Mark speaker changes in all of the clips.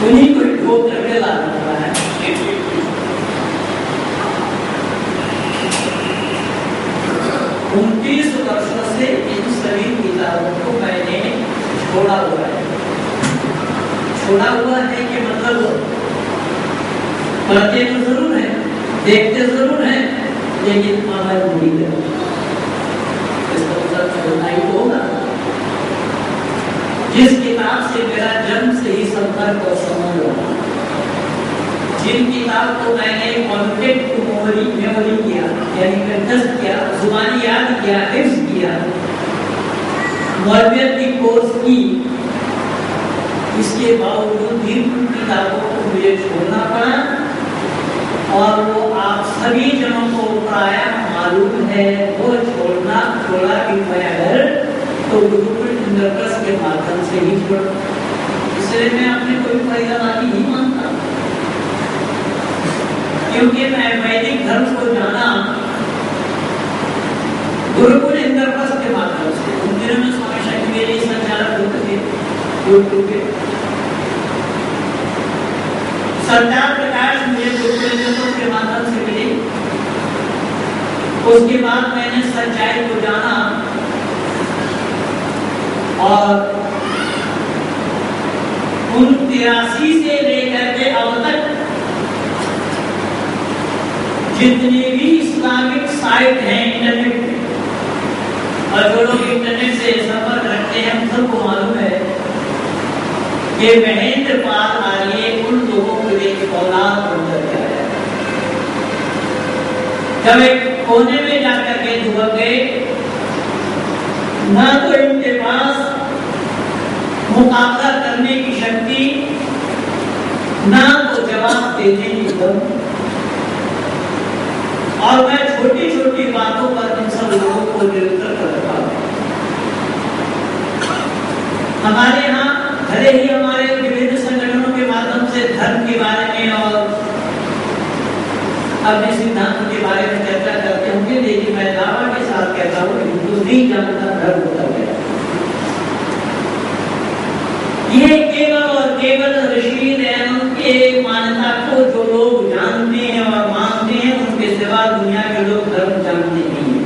Speaker 1: उन्हीं को ठोक करके लाना पड़ा है। उनतीस वर्षों से इन सभी किताबों को मैंने छोड़ा हुआ है। छोड़ा हुआ है कि मतलब पढ़ते तो जरूर है, देखते जरूर है, लेकिन अमल नहीं करते। इसका मतलब छोड़ना ही होगा। जिस किताब से मेरा जन्म से ही संपर्क और संबंध रहा, जिन किताब को मैंने कॉन्टेक्ट मेमोरी किया, यानी कंठस्थ किया, जुबानी याद किया, हिफ्ज किया, मौलवियत की कोर्स की, इसके बावजूद भी उन किताबों को मुझे छोड़ना पड़ा। और वो आप सभी जनों को प्रायः मालूम है, वो छोड़ा भी मैं अगर तो गुरुकुल इंद्रप्रस्थ के माध्यम से ही छोड़ा। इसलिए मैं अपने कोई फरीदाबादी नहीं मानता, क्योंकि मैं वैदिक धर्म को जाना गुरुकुल इंद्रप्रस्थ के माध्यम से। उन दिनों में स्वामी शक्ति मेरे संचालक होते थे यूट्यूब के। संचार प्रकाश मुझे गुरुकुल इंद्रप्रस्थ के माध्यम से मिले। उसके बाद मैंने सच्चाई को जाना और 83 से लेकर के अब तक जितनी भी इस्लामिक साइट हैं इंटरनेट पे, और जो लोग इंटरनेट से संपर्क रखते हैं हम सबको मालूम है कि महेंद्र पाल आर्य उन लोगों को एक औलाद बनकर के आया। जब एक कोने में जाकर के दुबक गए, ना तो इनके पास मुकाबला करने की शक्ति, ना तो जवाब देने की दम। और मैं छोटी छोटी बातों पर इन सब लोगों को निरंतर करता हूं। हमारे यहाँ भले ही हमारे विभिन्न संगठनों के माध्यम से धर्म के बारे में और अपने सिद्धांतों के बारे में चर्चा करते होंगे, लेकिन मैं दावा के साथ कहता हूँ कि हिंदू नहीं जानता धर्म होता है। ये केवल और केवल ऋषि दयानंद के मान्यता को जो लोग जानते हैं और मानते हैं, उनके सिवा दुनिया के लोग धर्म जानते नहीं हैं।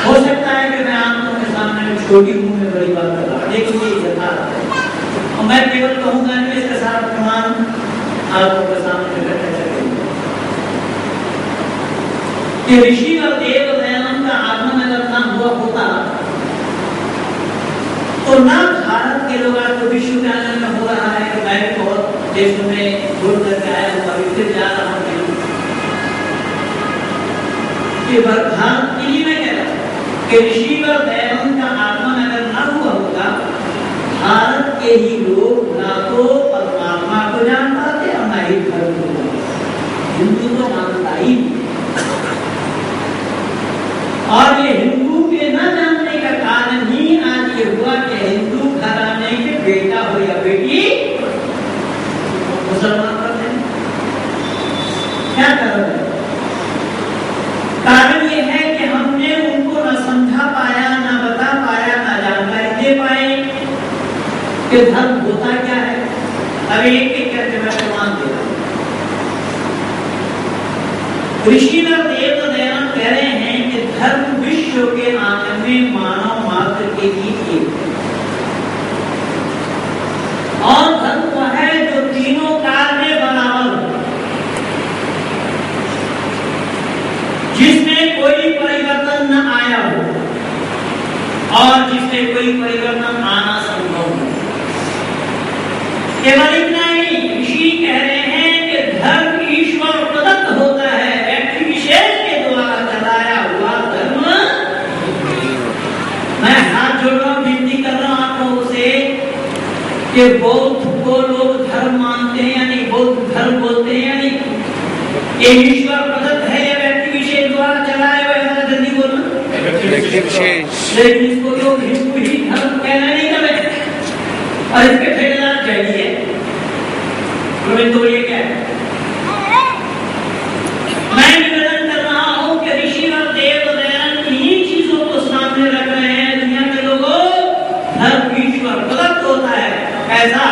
Speaker 1: हो सकता है कि मैं आंखों के सामने छोटी मुंह में बड़ी बात कर रहा हूं, लेकिन ये यथार्थ है। और मैं केवल कहूंगा कि इसके साथ प्रमाण आंखों के सामने इकट्ठा करेंगे कि ऋषि और देव दयानंद का आगमन अगर ना हुआ होता तो ना भारत के लोग आज तो विश्व के आनंद में हो रहा है कि मैं भी बहुत देशों में घूम करके आया हूँ, अभी फिर जा रहा हूँ कि भारत के लिए मैं कह रहा हूँ कि ऋषि और दयानंद का आगमन अगर ना हुआ होगा, भारत के ही लोग ना तो परमात्मा को जान पाते और ना ही धर्म को। हिंदू तो मानता ही नहीं। और ये हिंदू के न जानने का कारण ही आज ये हुआ कि हिंदू घराने के बेटा हो या बेटी मुसलमान कर दें। क्या कारण है? कारण ये है कि हमने उनको न समझा पाया, न बता पाया, न जानकारी दे पाए कि धर्म होता क्या है। अब एक एक करके मैं प्रमाण दे रहा हूं। ऋषि देव दयानंद कह रहे हैं कि धर्म विश्व के आंगन में मानव मात्र के लिए एक है, और धर्म वो है जो तीनों काल में बराबर हो, जिसमें कोई परिवर्तन न आया हो और जिसमें कोई परिवर्तन आना संभव हो। केवल इतना ही ऋषि कह रहे हैं कि धर्म ईश्वर प्रदत्त होता है, व्यक्ति विशेष के द्वारा चलाया हुआ धर्म। मैं हाथ जोड़ रहा हूं, विनती कर रहा हूं आप लोगों से कि बौद्ध को लोग धर्म मानते हैं, यानी बौद्ध धर्म बोलते हैं, यानी ये ईश्वर प्रदत्त है या व्यक्ति विशेष द्वारा चलाया हुआ है। जल्दी बोलना, व्यक्ति विशेष। लेकिन इसको लोग हिंदू ही धर्म कहना नहीं कर रहे और इसके ठेकेदार चाहिए। तो ये क्या है? मैं निवेदन कर रहा हूं कि ऋषि और देव दयानंद इन्हीं चीजों को सामने रख रहे हैं। दुनिया के लोगों, धर्म ईश्वर प्रदत्त होता है। कैसा?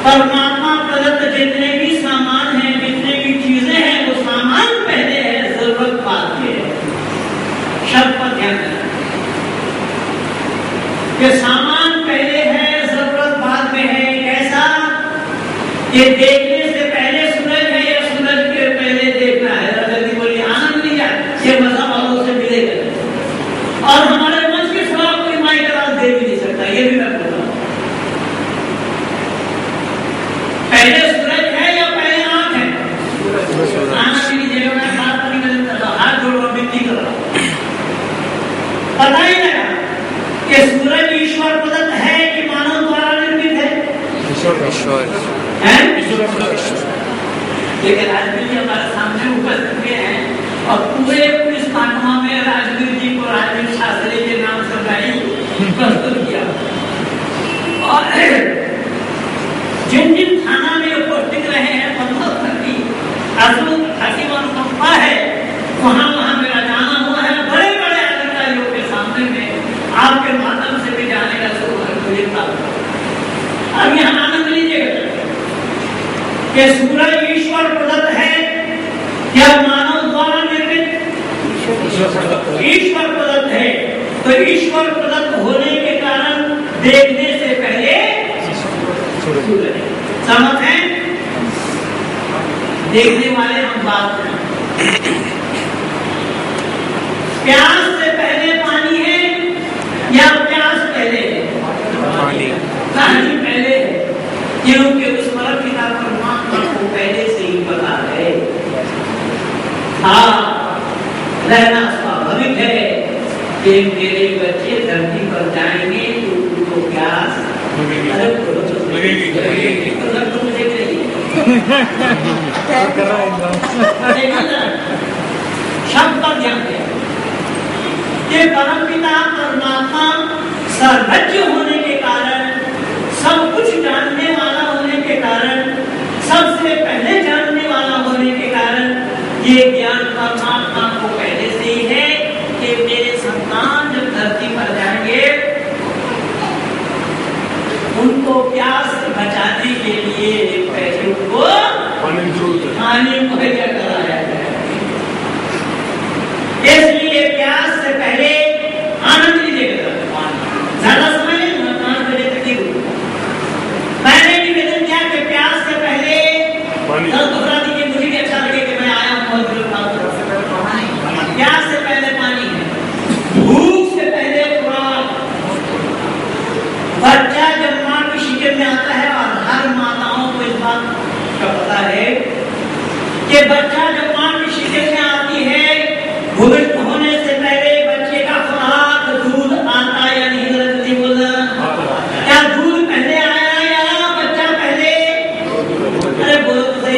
Speaker 1: परमात्मा प्रदत्त जितने भी सामान हैं, जितने भी चीजें हैं, वो सामान पहले है, जरूरत बाद में है। शब्द पर ध्यान देना कि सामान पहले है, जरूरत बाद में है। कैसा? ये देखने से पहले सूरज है या सूरज के पहले देखना है? जल्दी बोलिए, आनंद लिया ये मजा वालों से मिलेगा और हमारे मंच के सिवा कोई माई का राज दे भी नहीं सकता। ये भी मैं बोल रहा हूं, पहले सूरज है या पहले आंख है? आंख की जगह मैं हाथ नहीं करता, हाथ जोड़ रहा, विनती कर रहा हूं। पता ही लगा कि सूरज ईश्वर प्रदत्त है कि मानव द्वारा निर्मित है? ईश्वर है। लेकिन राजवीर जी हमारे सामने उपस्थित हुए हैं और पूरे पुलिस महकमा में राजवीर जी को राजवीर शास्त्री के नाम से प्रस्तुत किया और जिन जिन थाना में उपस्थित रहे हैं, अनुकंपा है, वहां वहां मेरा जाना हुआ है। बड़े बड़े अधिकारियों के सामने में आपके माध्यम से भी जाने का सौभाग्य प्राप्त। अब यहाँ आनंद लीजिएगा कि सूरज ईश्वर प्रदत्त है या मानव द्वारा निर्मित? ईश्वर प्रदत्त है। तो ईश्वर प्रदत्त होने के कारण देखने से पहले सूरज समझ है। देखने वाले हम बात करें, प्यास से पहले पानी है या प्यास पहले है? पानी पहले है, क्योंकि उस परमपिता परमात्मा को पहले से ही पता है। हाँ, रहना स्वाभाविक है कि मेरे बच्चे धरती पर जाएंगे तो उनको प्यास लगेगी। शब्द पर ध्यान दें कि परमपिता परमात्मा सर्वज्ञ होने के कारण, सब कुछ जानने वाला होने के कारण, सबसे पहले जानने वाला होने के कारण ये ज्ञान परमात्मा को पहले से ही है कि मेरे संतान जब धरती पर जाएंगे उनको प्यास से बचाने के लिए पहले उनको पानी मुहैया कराया जाए। इसलिए प्यास से पहले आनंद लीजिएगा। ज्यादा समय नहीं, मैंने निवेदन किया कि प्यास से पहले दोहरा दीजिए, मुझे भी अच्छा लगे कि मैं आया हूँ। प्यास से पहले पानी है, भूख से पहले खुराक। बच्चा जब माँ की शिकन में आता है, और हर माताओं को इस बात का पता है कि बच्चा जब माँ की शिकन में आती है, भूमिष्ठ होने से पहले बच्चे का खुराक दूध आता या नहीं? गलती बोलना, क्या दूध पहले आया या बच्चा पहले? अरे बोलो तो सही।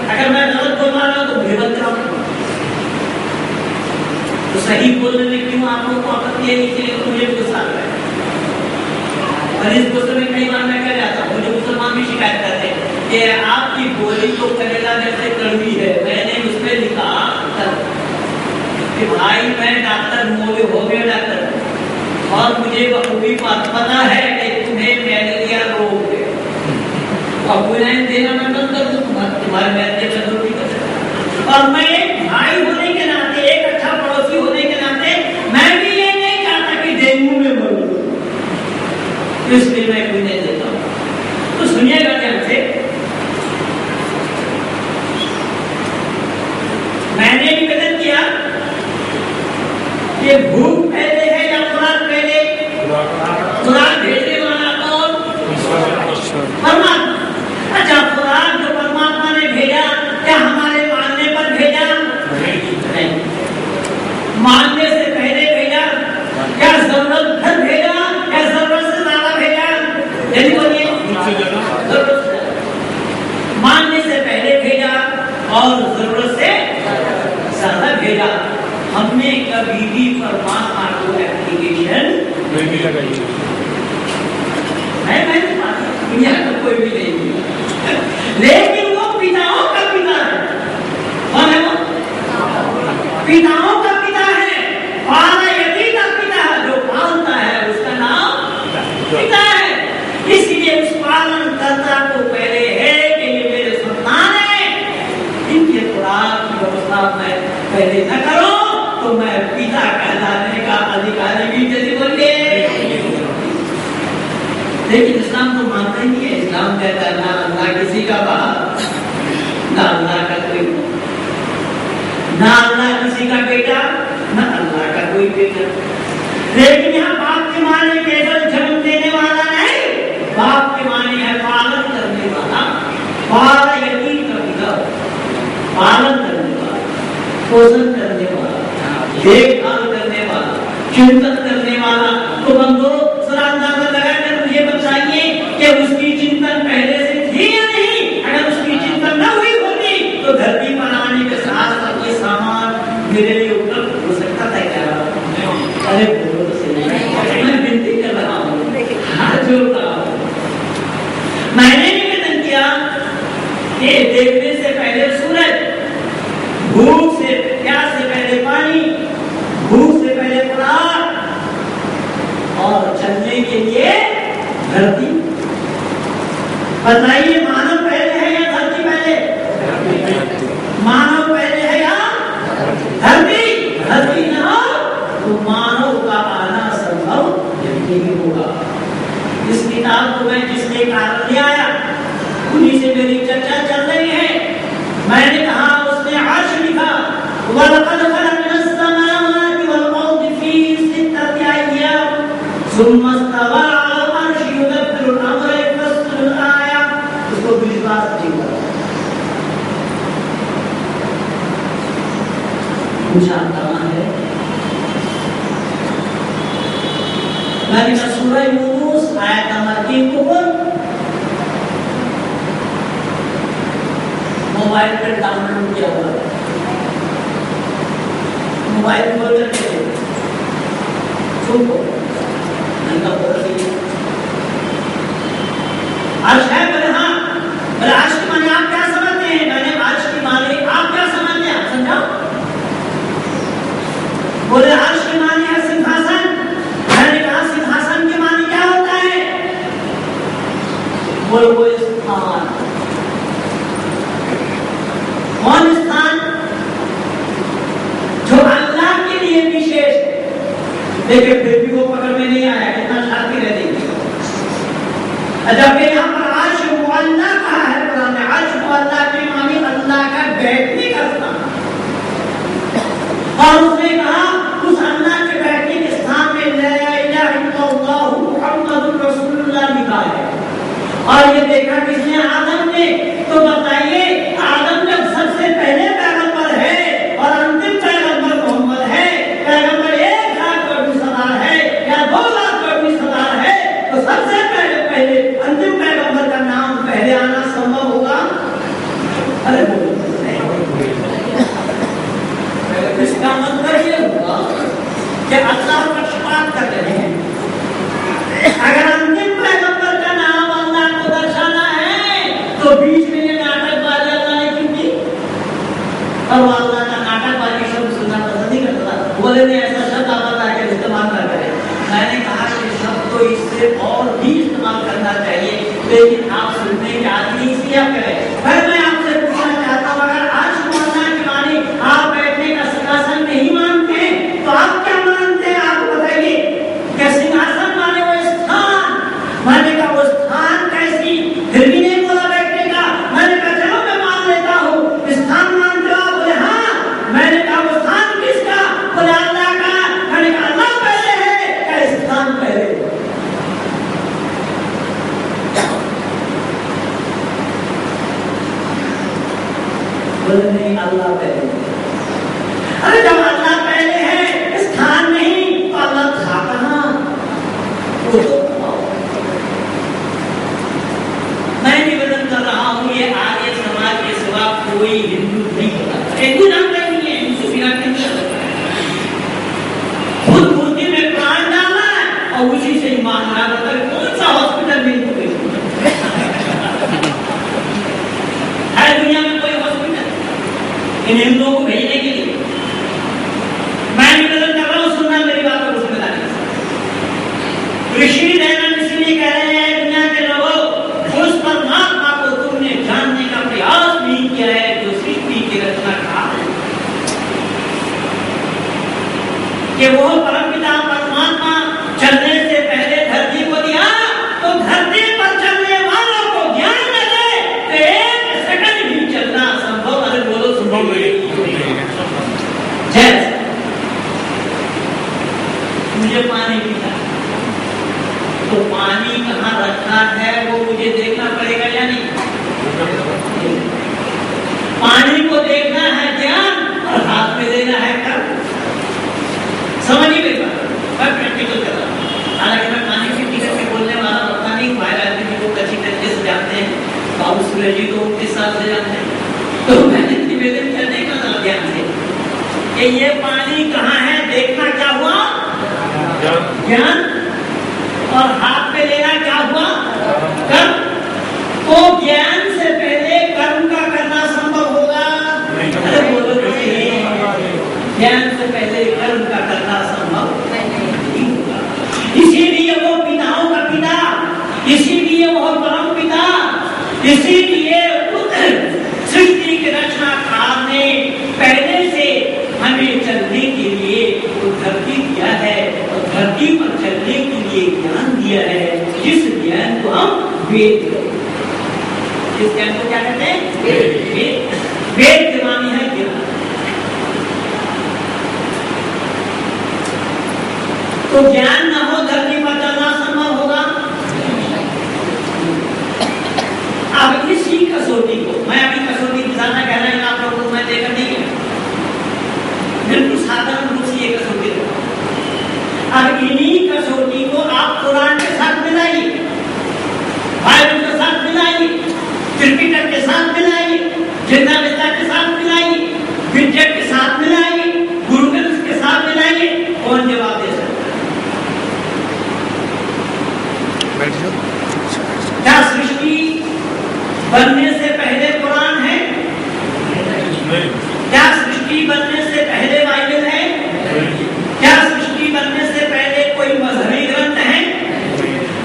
Speaker 1: अगर मैं गलत बोल रहा हूं तो भेद कराऊं, तो सही बोलने में क्यों आप लोगों को आपत्ति है? इसलिए मुझे गुस्सा आता है। और इस गुस्से में कई बार मैं कह जाता हूँ, मुझे मुसलमान भी शिकायत करते हैं कि आपकी बोली तो करेला जैसे कड़वी है। मैंने उसमें लिखा कि भाई मैं डॉक्टर हो गया डॉक्टर, और मुझे बखूबी पता है कि तुम्हें मलेरिया रोग है, और बुलाएं देना मैं बंद कर दूं, तुम्हारे मैत्रे का रोग कर सकता। और मैं एक भाई होने के नाते, एक अच्छा पड़ोसी होने के नाते, मैं भी ये नहीं चाहता कि डेंगू में मरूं, इसलिए मैं कोई नहीं देता हूं। तो सुनिएगा ध्यान से, मैंने निवेदन किया कि भूख पहले है या खुराक पहले? खुराक भेजने वाला कौन? परमात्मा। अच्छा, खुराक जो परमात्मा ने भेजा, क्या हमारे मानने पर भेजा? नहीं। मानने से पहले भेजा? क्या जरूरत भर भेजा या जरूरत से ज्यादा भेजा? जल्दी बोलिए। जरूरत से, मानने से पहले भेजा और जरूरत से ज्यादा भेजा। हमने कभी भी परमात्मा को एप्लीकेशन नहीं लगाई। दुनिया का कोई भी नहीं, लेकिन वो पिताओं का पिता है। कौन है वो? पिताओं का पिता है, पालयति का पिता है। जो पालता है उसका नाम पिता है। इसलिए उस लेकिन इस्लाम तो मानता ही नहीं है। इस्लाम कहता है ना अल्लाह किसी का बाप, ना अल्लाह का कोई, ना अल्लाह किसी का बेटा, ना अल्लाह का कोई बेटा। लेकिन यहाँ बाप के माने केवल जन्म देने वाला नहीं, बाप के माने है पालन करने वाला, पालन यकीन का पिता, पालन करने वाला, पोषण करने वाला, देखभाल करने वाला, चिंतन करने वाला। तो बंदो जरा अंदाजा लगाकर मुझे बताइए कि उसकी चिंतन पहले से थी या नहीं? अगर उसकी चिंतन न हुई होती तो धरती पर आने के साथ साथ ये सामान मेरे लिए उपलब्ध हो सकता था क्या? अरे बोलो तो सही, मैं विनती कर रहा हूँ, हाथ जोड़ रहा हूँ। मैंने निवेदन किया कि देखने से पहले सूरज, भूख से प्यास से पहले पानी, भूख से पहले पराग, और चलने के लिए धरती। बताइए मानव पहले है या धरती पहले? मानव पहले है या धरती? धरती न हो तो मानव का आना संभव नहीं होगा। इस किताब को मैं जिसके कारण ले आया उन्हीं से मेरी चर्चा चल रही है। मैंने कहा उसने अर्श लिखा, वलक़द ख़लक़ना अस्समावाति वल अर्ज़ फ़ी सित्तति अय्याम सुम्मा इस्तवा अलल अर्शि युदब्बिरुल अम्र युफ़स्सिलुल आयात। उसको विश्वास नहीं करता। पूछा कहाँ है? मैंने कहा सूरह यूनुस आयत नंबर 3 को बोल। मोबाइल पर डाउनलोड किया हुआ है, मोबाइल खोल करके सुनो। अर्श है बोले हाँ, बोले अर्श के माने आप क्या समझते हैं? मैंने अर्श के माने आप क्या समझते हैं समझाओ। बोले अर्श के माने है सिंहासन। मैंने कहा सिंहासन के माने क्या होता है? बोले वो स्थान। कौन स्थान? जो अल्लाह के लिए विशेष है। देखिए फिर भी वो पकड़ में नहीं आया, कितना शांति रहती है। जब यहाँ पर अर्श मुअल्ला कहा है कुरान में, अर्श मुअल्ला के माने अल्लाह का बैठने का स्थान। और उसने कहा उस अल्लाह के बैठने के स्थान में ला इलाहा इल्लल्लाहु मुहम्मदुर रसूलुल्लाह लिखा है। और ये देखा किसने? आदम ने। तो बताइए आदम जब सबसे पहले पैगंबर है और अंतिम पैगंबर मोहम्मद है, पैगंबर 1,00,000 है या 2,00,000 है, तो सबसे पहले अंतिम पैगंबर का नाम पहले आना संभव होगा? अरे इसका मतलब ये हुआ कि अल्लाह पक्षपात कर रहे हैं। अगर अंतिम पैगंबर का नाम अल्लाह को दर्शाना है तो बीच में ये नाटकबाजी अल्लाह ने क्यों की? और वो अल्लाह का नाटकबाजी शब्द सुनना पसंद नहीं करता। बोले नहीं ऐसा शब्द आप अल्लाह के इस्तेमाल कर रहे हैं। मैंने कहा कि शब्द तो इससे और भी इस्तेमाल करना चाहिए, लेकिन आप सुनने के आदमी इसलिए करें। फिर मैं आपसे पूछना चाहता हूँ, अगर आज मुअल्ला के माने आप बैठने का सिंहासन नहीं मानते तो आप क्या मानते हैं? आप बताइए। क्या सिंहासन माने वो स्थान? मैंने कहा वो स्थान कैसी? फिर भी नहीं बोला बैठने का। मैंने कहा चलो मैं मान लेता हूँ, स्थान मानते हो? बोले हाँ। मैंने कहा वो स्थान किसका? बोले अल्लाह का। मैंने कहा अल्लाह पहले है क्या स्थान पहले? बोले नहीं अल्लाह पहले। अरे जब अल्लाह पहले है, स्थान नहीं, तो अल्लाह था कहाँ? मैं निवेदन कर रहा हूँ ये आर्य समाज के सिवा कोई हिंदू नहीं होता। हिंदू जानता ही नहीं है, हिंदू बिना नहीं होता है। खुद मूर्ति में प्राण डाला है और उसी से ईमान रहा है। कौन सा हॉस्पिटल में हिंदू है दुनिया में? कोई हॉस्पिटल इन हिंदुओं को भेजने के लिए? मैं निवेदन कर रहा हूँ, सुनना मेरी बात को समझदारी से। ऋषि दयानंद इसलिए कह रहे हैं दुनिया के लोगों, उस परमात्मा को तुमने जानने का प्रयास नहीं किया है जो सृष्टि की रचना का है। कि वो परमपिता परमात्मा चलने से पहले धरती को दिया तो धरती मुझे पानी पीना है, तो पानी कहाँ रखा है वो मुझे देखना पड़ेगा या नहीं? पानी को देखना है ज्ञान और हाथ में लेना है कर्म। समझिए मेरी बात, मैं प्रैक्टिकल कर रहा हूँ। हालांकि मैं पानी की टिकट के बोलने वाला पता नहीं, महाराज जी को अच्छी तरीके से जानते हैं, बाबू सूर्य जी को किस साल से जानते हैं, तो मैंने निवेदन किया देखना था ध्यान से कि ये पानी कहाँ है, देखना क्या हुआ? ज्ञान। और हाथ में लेना क्या हुआ? कर्म। तो ज्ञान से पहले कर्म का करना संभव होगा? अरे बोलो नहीं, ज्ञान से पहले कर्म का करना संभव नहीं होगा। इसीलिए वो पिताओं का पिता, इसीलिए वो परम पिता, इसीलिए सृष्टि के रचनाकार ने पहले से हमें चलने के लिए वो धरती दिया है और धरती पर चलने के लिए ज्ञान दिया है, जिस ज्ञान को हम वेद कहते हैं। जिस ज्ञान को क्या कहते हैं? वेद के मानी है ज्ञान। तो ज्ञान न हो धरती पर चलना संभव होगा? अब इसी कसौटी को मैं अभी कसौटी दिखाना कह रहे हैं आप लोगों को, मैं लेकर नहीं है, बिल्कुल साधारण रूप से ये कसौटी है। अब इन्हीं कसौटी को आप कुरान के साथ मिलाइए, बाइबल के साथ मिलाइए, त्रिपिटक के साथ मिलाइए, जिंदा विद्या के साथ मिलाइए, विद्या के साथ मिलाइए, गुरु ग्रंथ के साथ मिलाइए, कौन जवाब दे सकता है? क्या सृष्टि बनने से पहले कुरान है? क्या सृष्टि बनने से पहले बाइबल है? क्या सृष्टि बनने से पहले कोई मजहबी ग्रंथ है?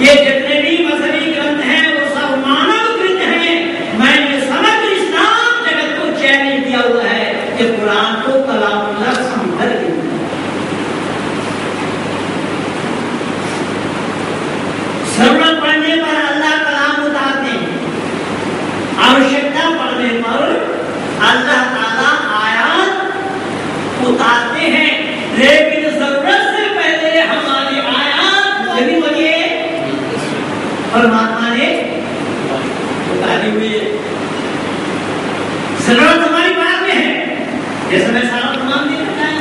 Speaker 1: ये जितने भी मजहबी ग्रंथ हैं वो सब मानवकृत हैं। मैंने समग्र इस्लाम जगत को चैलेंज दिया हुआ है कि कुरान को कलामुल्लाह समझकर के जरूरत पड़ने पर अल्लाह कलाम उतारते हैं, आवश्यकता पड़ने पर अल्लाह ताला आयात उतारते हैं, लेकिन जरूरत से पहले हमारी आयात यदि बनिए परमात्मा ने उतारी हुई है। जरूरत हमारी बात में है, जैसे मैं सारा प्रमाण नहीं करता है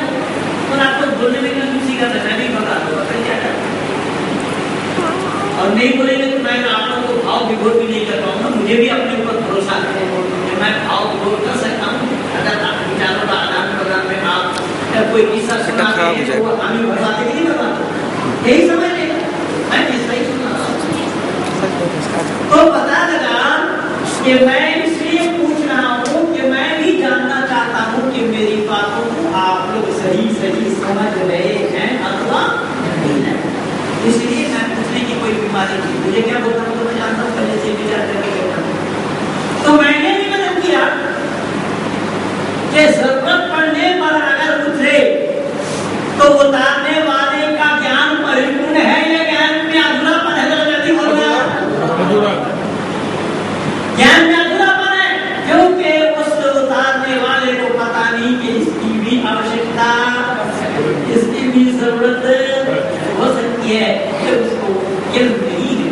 Speaker 1: और आपको बोलने में किसी का धक्का नहीं बता दो क्या करता और नहीं बोलेंगे तो मैं आप लोगों को भाव विभोर भी नहीं कर पाऊंगा। मुझे भी अपने ऊपर भरोसा है कि मैं भाव विभोर कर सकता हूँ। अगर आप विचारों का आदान प्रदान में आप कोई किस्सा सुनाते हैं तो हमें भरवाते नहीं करवाते, यही समझ लेगा मैं किस्सा ही सुना रहा हूँ। तो पता लगा कि मैं इसलिए पूछ रहा हूँ कि मैं भी जानना चाहता हूँ कि मेरी बातों को आप लोग सही सही समझ रहे हैं अथवा नहीं, इसलिए मैं पूछने की कोई बीमारी नहीं। मुझे क्या बोलता हूँ तो मैं जानता हूँ, पहले से विचार करके बैठा हूँ। तो मैंने निवेदन किया कि जरूरत पड़ने पर अगर उतरे तो उतारने वाले का ज्ञान परिपूर्ण है या ज्ञान में अधूरापन है? जल्दी बोलना, ज्ञान में अधूरापन है क्योंकि उस उतारने वाले को पता नहीं कि इसकी भी आवश्यकता, इसकी भी जरूरत हो सकती है कि उसको इल्म नहीं है,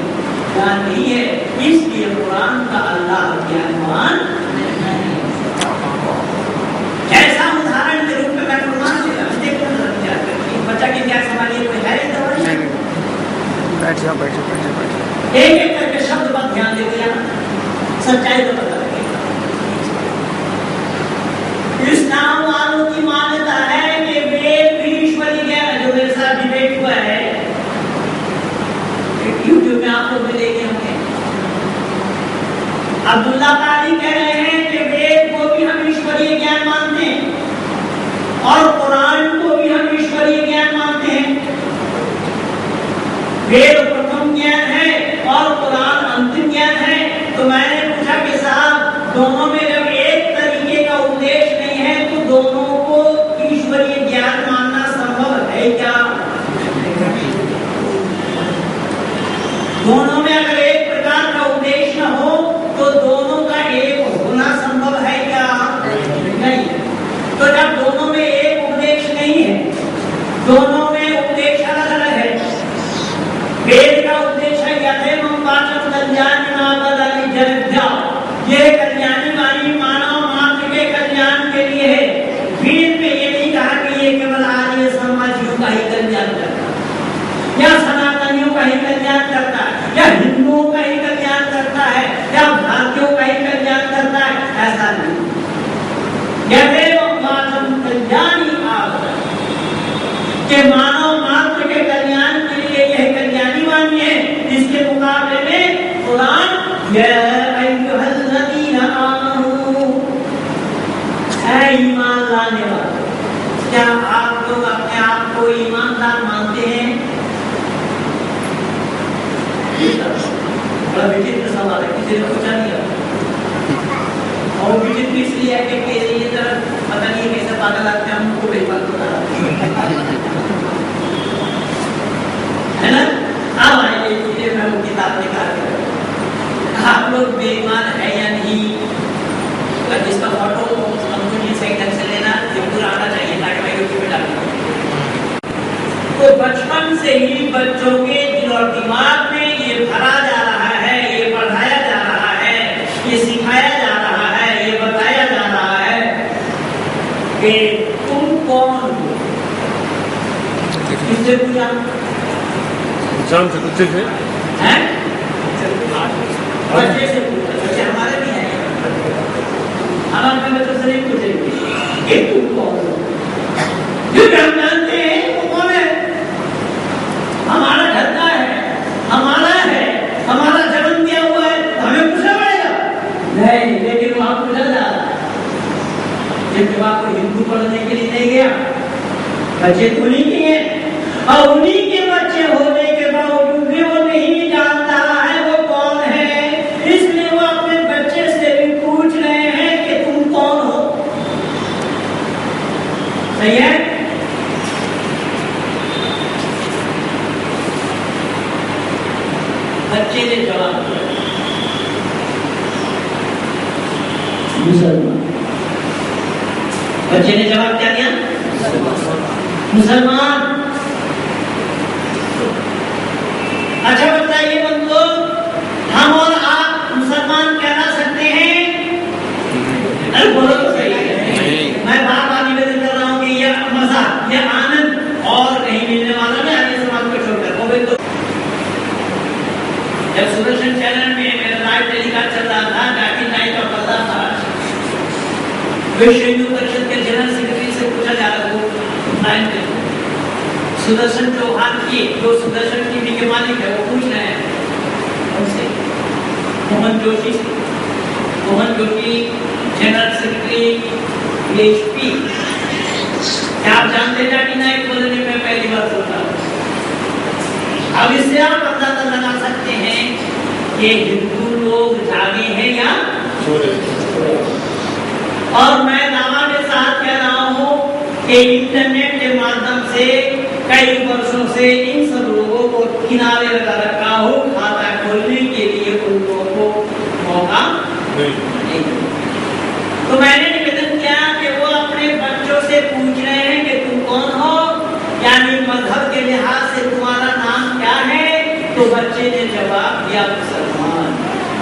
Speaker 1: ज्ञान नहीं है, इसलिए कुरान का अल्लाह ज्ञानवान। ऐसा उदाहरण के रूप में मैं प्रमाण बच्चा की क्या संभालिए कोई है बैठ जाओ एक एक करके शब्द पर ध्यान दे दिया, सच्चाई को पता लगेगा। इस्लाम वालों की मान्यता है कि वेद भी ईश्वरीय ज्ञान है। जो मेरे साथ डिबेट हुआ है यूट्यूब में आप लोग मिलेंगे होंगे, अब्दुल्ला कादी कह रहे हैं कि वेद को भी हम ईश्वरीय ज्ञान मानते हैं और कुरान को भी हम ईश्वरीय ज्ञान मानते हैं। वेद प्रथम ज्ञान है और कुरान अंतिम ज्ञान है। तो मैंने पूछा कि साहब दोनों में जब एक तरीके का उपदेश नहीं है तो दोनों को ईश्वरीय ज्ञान मानना संभव है क्या? दोनों में अगर एक प्रकार का उपदेश न हो तो दोनों का एक होना संभव है क्या? नहीं। तो जब दोनों में एक उपदेश नहीं है, दोनों में उपदेश अलग का ही कल्याण करता है या हिंदुओं का ही कल्याण करता है या भारतीयों का ही कल्याण करता है, ऐसा नहीं। कल्याणी के मानव मात्र के कल्याण के लिए यह कल्याणी वाणी है। इसके मुकाबले में कुरान ईमान लाने वाले, क्या आप लोग अपने आप को ईमानदार मानते हैं? बड़ा विचित्र सवाल है, किसी ने पूछा नहीं है। और विचित्र इसलिए है कि ये तरह पता नहीं कैसे पागल आते हैं, हमको बेईमान बता है ना। अब आइए मैं वो किताब निकाल कर, आप लोग बेईमान है या नहीं? जिसका फोटो हमको नहीं सेकंड से लेना, जरूर आना चाहिए ताकि मैं यूट्यूब पे डालूं। तो बचपन से ही बच्चों के दिल और दिमाग में ये भरा जा रहा है, ये पढ़ाया जा रहा है, ये सिखाया जा रहा है, ये बताया जा रहा है कि तुम कौन हो। किससे पूछा?
Speaker 2: शाम से कुछ है?
Speaker 1: बच्चे से पूछा, बच्चे हमारे भी हैं। हमारे बच्चों से नहीं पूछेंगे कि तुम कौन हो, क्योंकि हम जानते हैं वो कौन है। हमारा घर का है, हमारा है, हमारा जन्म दिया हुआ है, हमें पूछना पड़ेगा नहीं। लेकिन वहां पूछा जा रहा है, जब आपको हिंदू पढ़ने के लिए नहीं गया, बच्चे तो उन्हीं के हैं और उन्हीं के बच्चे होने के बावजूद भी वो नहीं जानता है वो कौन है। इसलिए वो अपने बच्चे से भी पूछ रहे हैं कि तुम कौन हो। सही है? बच्चे ने जवाब दिया मुसलमान। बच्चे ने जवाब क्या दिया? मुसलमान। अच्छा बताइए बंधु, हम और आप मुसलमान कहला सकते हैं? अरे बोलो तो सही है। मैं बार बार निवेदन कर रहा हूँ कि यह मजा, यह आनंद और कहीं मिलने वाला नहीं। आगे समाज को छोड़कर वो तो जब सुदर्शन चैनल में मेरा लाइव टेलीकास्ट चल रहा था, जाकिर नाइक का पर्दा था, विश्व हिंदू परिषद के जनरल सेक्रेटरी से पूछा जा रहा था सुदर्शन चौहान की, जो सुदर्शन टीवी के मालिक है, वो पूछ रहे हैं उनसे, मोहन जोशी से। Mohan Joshi general secretary BHP, क्या आप जानते हैं कि नाइक बोलने में पहली बार सुन रहा हूं। अब इससे आप अंदाजा लगा सकते हैं कि हिंदू लोग जागे हैं या और मैं दावा के साथ कह रहा हूं कि इंटरनेट के माध्यम से कई वर्षों से इन सब लोगों को किनारे लगा रखा हो, खाता खोलने के लिए उन लोगों को मौका नहीं। तो मैंने निवेदन किया कि वो अपने बच्चों से पूछ रहे हैं कि तुम कौन हो, यानी मजहब के लिहाज से तुम्हारा नाम क्या है। तो बच्चे ने जवाब दिया मुसलमान।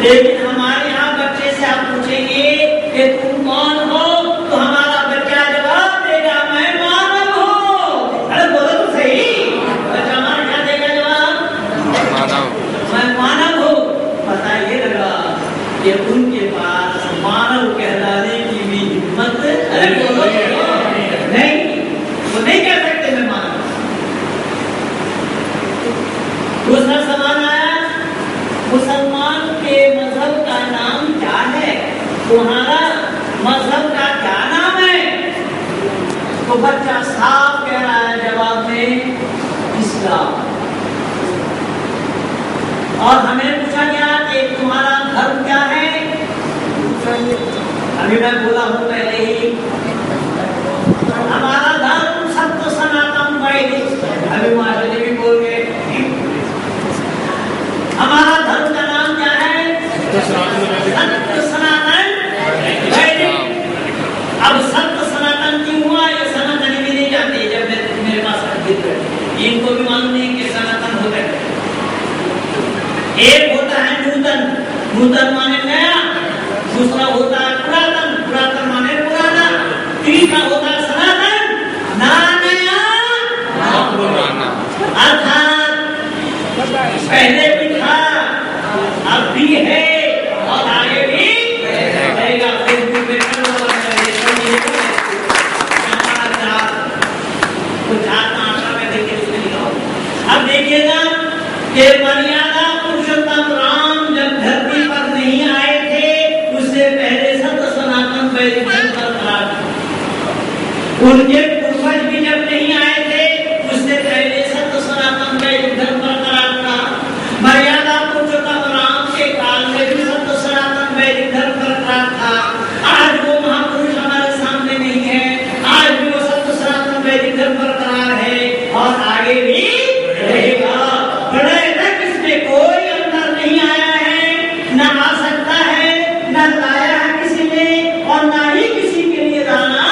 Speaker 1: लेकिन हमारे यहाँ बच्चे से आप पूछेंगे कि तुम कौन हो, तो हमारा बच्चा जवाब देगा मैं मानव हूँ। अरे बोलो तो सही, बच्चा हमारा क्या देगा जवाब? मैं मानव हूँ। पता ये लगा कि उनके पास मानव कहलाने की भी हिम्मत अरे बोलो नहीं, वो नहीं कह सकते मैं मानव। दूसरा सवाल आया, मुसलमान के मजहब का नाम क्या है? तुम्हारा मजहब का क्या नाम है? तो बच्चा साफ कह रहा है जवाब में इस्लाम। और हमें पूछा गया कि तुम्हारा धर्म क्या है? अभी मैं बोला हूं पहले ही, हमारा धर्म सत्य सनातन वैदिक। अभी महाराज भी बोल गए हमारा धर्म का नाम क्या है? सत्य सनातन वैदिक। अब सत्य सनातन क्यों हुआ ये सनातन भी नहीं जानते। जब मेरे पास इनको भी मालूम नहीं कि सनातन होता है। एक होता है नूतन, नूतन माने नया, दूसरा होता है पुरातन, पुरातन माने पुराना, तीसरा होता है सनातन, ना नया अर्थात पहले भी था, अब भी है और आगे भी रहेगा। फेसबुक पे अब देखिएगा कि मर्यादा पुरुषोत्तम राम जब धरती पर नहीं आए थे, उससे पहले सत्य सनातन वैदिक धर्म बरकरार था। उनके पूर्वज भी जब नहीं आए थे, उससे पहले सत्य सनातन वैदिक धर्म बरकरार था। मर्यादा पुरुषोत्तम राम के काल में भी सत्य सनातन वैदिक धर्म बरकरार था। आज वो महापुरुष हमारे सामने नहीं है, आज भी वो सत्य सनातन वैदिक धर्म बरकरार है और आगे भी रहेगा। कोई अंतर नहीं आया है, न आ सकता है, न लाया है किसी ने, और न ही किसी के लिए लाना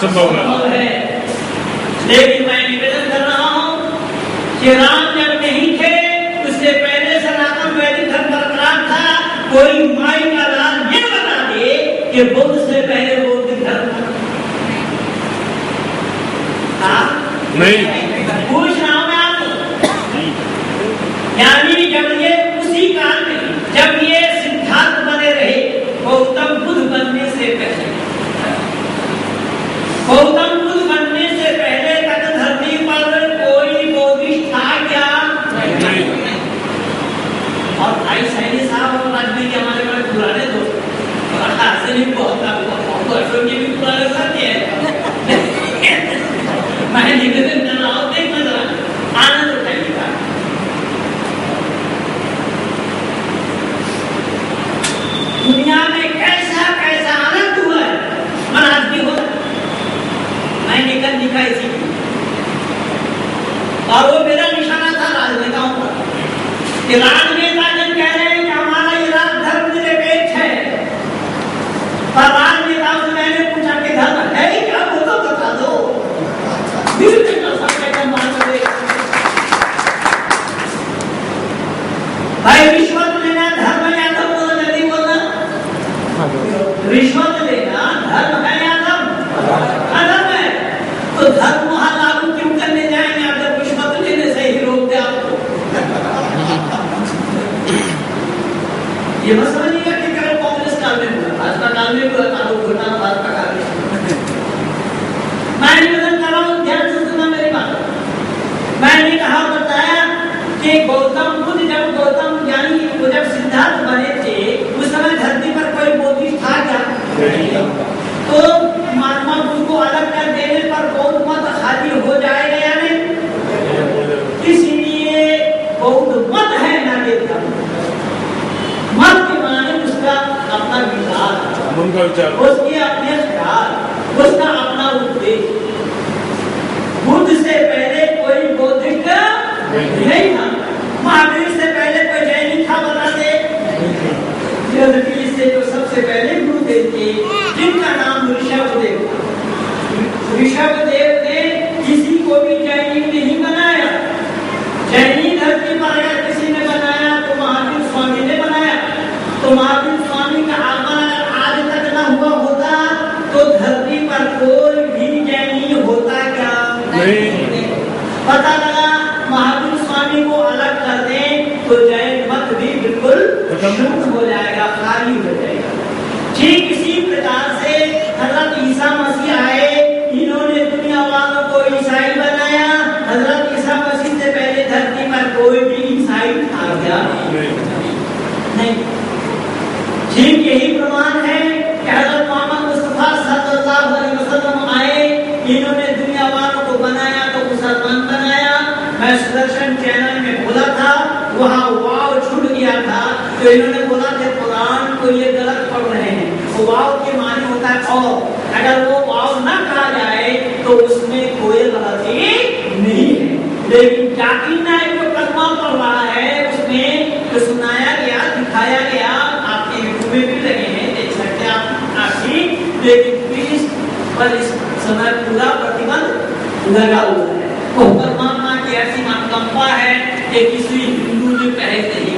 Speaker 1: संभव है। लेकिन मैं निवेदन कर रहा हूँ कि राम जब नहीं थे, उससे पहले सनातन वैदिक धर्म बरकरार था। कोई माई का लाल ये बता दे कि बुद्ध से पहले बौद्ध धर्म था
Speaker 2: नहीं।
Speaker 1: पूछ रहा हूं मैं आपको, यानी जब ये उसी काल में जब ये सिद्धार्थ बने रहे, गौतम बुद्ध बनने से पहले, गौतम बुद्ध बनने से पहले तक धरती पर कोई बौद्धिस्ट था क्या? नहीं। और भाई सैनी साहब और वाजपेयी के हमारे बड़े पुराने दोस्त, से भी बहुत वर्षों के भी पुराने साथी है। मैं निवेदन कर रहा हूँ, देखना जरा आनंद उठाइएगा। दुनिया में कैसा कैसा आनंद हुआ है, मन आज भी हो। मैं निकल दिखा इसी और वो मेरा निशाना था राजनेताओं पर कि राजनेता जब कह रहे हैं कि हमारा ये धर्म निरपेक्ष है, पर राजनेताओं से मैंने पूछा कि धर्म है क्या, वो तो बता दो। भाई रिश्वत लेना धर्म है या धर्म, बोलो जल्दी बोलना। रिश्वत लेना धर्म है या अधर्म है? तो धर्म वहां लागू क्यों करने जाएंगे आप जब रिश्वत लेने से ही रोक दे आपको? ये मत समझिएगा कि केवल कांग्रेस काल में हुआ, भाजपा काल में हुआ, कानून घोटाला भाजपा काल में। मैं निवेदन कर रहा हूं, ध्यान से सुनना मेरी बात। मैंने कहा बताया कि गौतम बुद्ध जब सिद्धार्थ बने थे, उस समय धरती पर कोई बौद्धिस्ट था क्या? तो महात्मा बुद्ध को अलग कर देने पर बौद्ध मत खाली हो जाएगा या नहीं? इसलिए बौद्ध मत है ना वेद मत के माने उसका अपना विचार, उसके अपने ख्याल, उसका अपना उद्देश्य। बुद्ध से पहले कोई बौद्धिक नहीं था, महावीर से पहले कोई जैनी था, बता दे। से जो सबसे पहले गुरुदेव थे, जिनका नाम ऋषभदेव था। ऋषभदेव ने किसी को भी जैनी नहीं बनाया। जैनी धरती पर अगर किसी ने बनाया तो महावीर स्वामी ने बनाया। तो महावीर स्वामी का आगमन अगर आज तक न हुआ होता तो धरती पर कोई भी जैनी होता क्या? नहीं। पता लगा महावीर स्वामी को अलग कर दें तो जैन मत भी बिल्कुल शुद्ध हो जाएगा, खाली हो जाएगा। ठीक इसी प्रकार से हजरत ईसा मसीह आए, इन्होंने दुनिया वालों को ईसाई बनाया। हजरत ईसा मसीह से पहले धरती पर कोई भी ईसाई था क्या? नहीं। ठीक यही प्रमाण है कि हजरत मोहम्मद मुस्तफा सल्लल्लाहु अलैहि वसल्लम आए, इन्होंने दुनिया वालों को बनाया तो मुसलमान बनाया। मैं सुदर्शन चैनल में बोला था, वहाँ वाव छूट गया था, तो इन्होंने बोला कि कुरान को ये गलत पढ़ रहे हैं। वो वाव के माने होता है और, अगर वो वाव न कहा जाए तो उसमें कोई गलती नहीं है। लेकिन जाकिर नायक जो कलमा पढ़ रहा है उसमें तो सुनाया गया, दिखाया गया, आपके यूट्यूब में भी लगे हैं, देख सकते हैं आप आपकी। लेकिन प्लीज पर इस समय पूरा प्रतिबंध लगा हुआ है। वो परमात्मा की ऐसी अनुकंपा है कि किसी हिंदू ने पहले नहीं।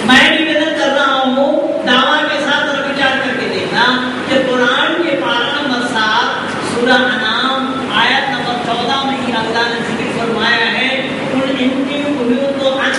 Speaker 1: मैं निवेदन कर रहा हूँ, दावा के साथ और विचार करके देखना कि कुरान के पारा नंबर 7 सूरह अनाम आयत नंबर 14 में ही अल्लाह ने जिक्र फरमाया है, उन इनकी उम्मीद तो अन